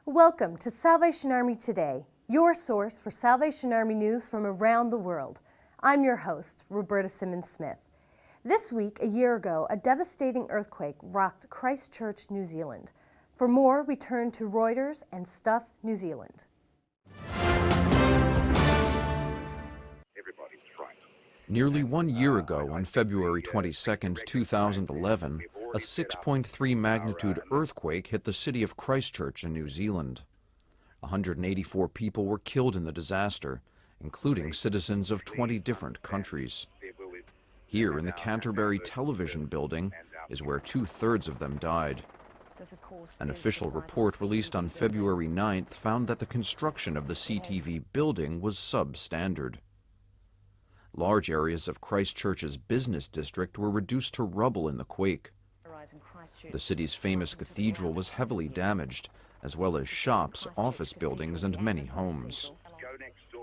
Welcome to Salvation Army Today, your source for Salvation Army news from around the world. I'm your host, Roberta Simmons-Smith. This week, a year ago, a devastating earthquake rocked Christchurch, New Zealand. For more, we turn to Reuters and Stuff New Zealand. Nearly 1 year ago, on February 22, 2011, a 6.3 magnitude earthquake hit the city of Christchurch in New Zealand. 184 people were killed in the disaster, including citizens of 20 different countries. Here in the Canterbury Television Building is where 2/3 of them died. An official report released on February 9th found that the construction of the CTV building was substandard. Large areas of Christchurch's business district were reduced to rubble in the quake. The city's famous cathedral was heavily damaged, as well as shops, office buildings, and many homes.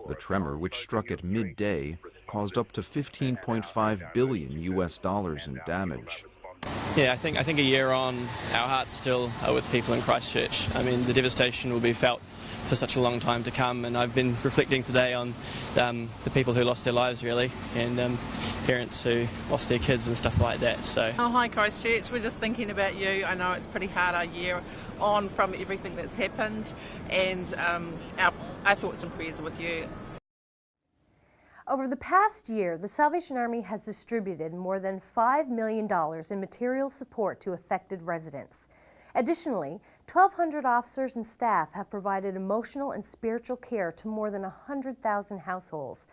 The tremor, which struck at midday, caused up to $15.5 billion in damage. Yeah, I think a year on, our hearts still are with people in Christchurch. I mean, the devastation will be felt for such a long time to come, and I've been reflecting today on the people who lost their lives, really, and parents who lost their kids and stuff like that. So. Oh, hi Christchurch, we're just thinking about you. I know it's pretty hard a year on from everything that's happened, and our thoughts and prayers are with you. Over the past year, the Salvation Army has distributed more than $5 million in material support to affected residents. Additionally, 1,200 officers and staff have provided emotional and spiritual care to more than 100,000 households.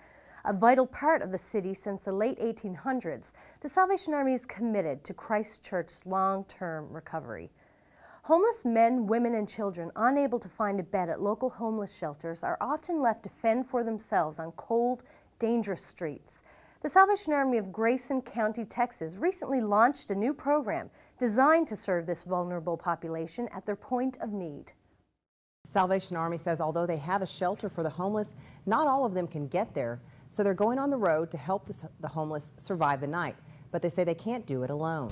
A vital part of the city since the late 1800s, the Salvation Army is committed to Christchurch's long-term recovery. Homeless men, women, and children unable to find a bed at local homeless shelters are often left to fend for themselves on cold, dangerous streets. The Salvation Army of Grayson County, Texas recently launched a new program designed to serve this vulnerable population at their point of need. Salvation Army says although they have a shelter for the homeless, not all of them can get there, so they're going on the road to help the homeless survive the night, but they say they can't do it alone.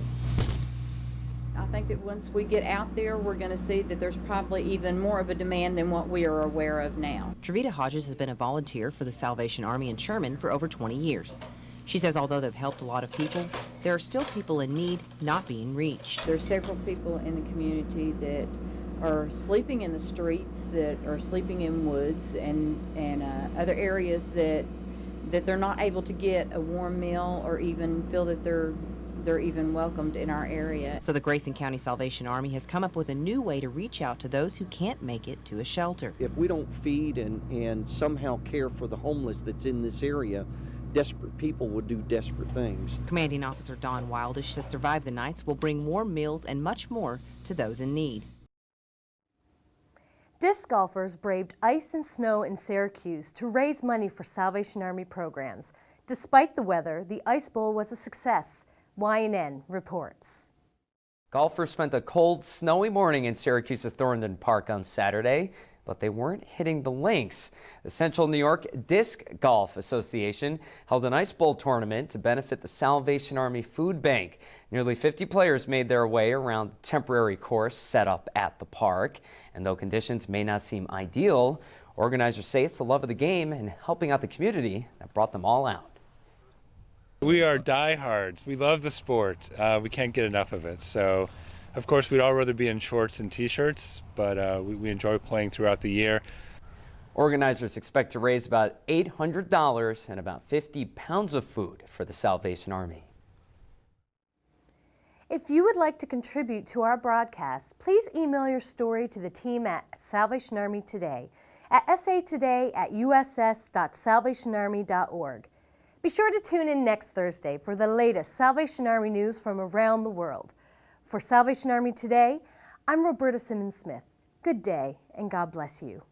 I think that once we get out there, we're going to see that there's probably even more of a demand than what we are aware of now. Trevita Hodges has been a volunteer for the Salvation Army in Sherman for over 20 years. She says although they've helped a lot of people, there are still people in need not being reached. There's several people in the community that are sleeping in the streets, that are sleeping in woods and other areas that they're not able to get a warm meal or even feel that they're even welcomed in our area. So the Grayson County Salvation Army has come up with a new way to reach out to those who can't make it to a shelter. If we don't feed and somehow care for the homeless that's in this area, desperate people will do desperate things. Commanding Officer Don Wildish says Survive the Nights will bring warm meals and much more to those in need. Disc golfers braved ice and snow in Syracuse to raise money for Salvation Army programs. Despite the weather, the Ice Bowl was a success. YNN reports. Golfers spent a cold, snowy morning in Syracuse's Thorndon Park on Saturday, but they weren't hitting the links. The Central New York Disc Golf Association held an Ice Bowl tournament to benefit the Salvation Army Food Bank. Nearly 50 players made their way around the temporary course set up at the park. And though conditions may not seem ideal, organizers say it's the love of the game and helping out the community that brought them all out. We are diehards. We love the sport. We can't get enough of it. So, of course, we'd all rather be in shorts and t-shirts, but we enjoy playing throughout the year. Organizers expect to raise about $800 and about 50 pounds of food for the Salvation Army. If you would like to contribute to our broadcast, please email your story to the team at Salvation Army Today at satoday@uss.salvationarmy.org. Be sure to tune in next Thursday for the latest Salvation Army news from around the world. For Salvation Army Today, I'm Roberta Simmons-Smith. Good day, and God bless you.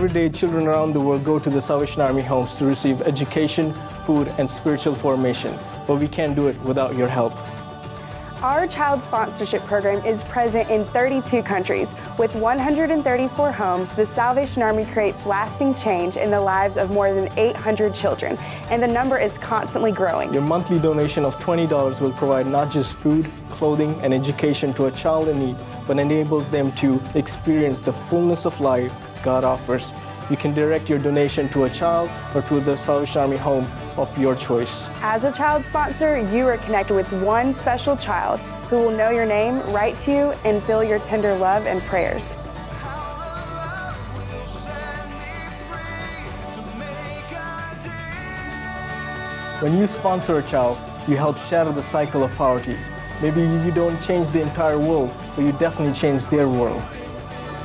Every day, children around the world go to the Salvation Army homes to receive education, food, and spiritual formation. But we can't do it without your help. Our child sponsorship program is present in 32 countries. With 134 homes, the Salvation Army creates lasting change in the lives of more than 800 children, and the number is constantly growing. Your monthly donation of $20 will provide not just food, clothing, and education to a child in need, but enables them to experience the fullness of life God offers. You can direct your donation to a child or to the Salvation Army home of your choice. As a child sponsor, you are connected with one special child who will know your name, write to you, and feel your tender love and prayers. When you sponsor a child, you help shatter the cycle of poverty. Maybe you don't change the entire world, but you definitely change their world.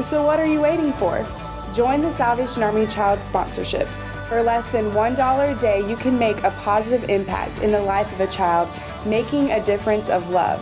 So what are you waiting for? Join the Salvation Army Child Sponsorship. For less than $1 a day, you can make a positive impact in the life of a child, making a difference of love.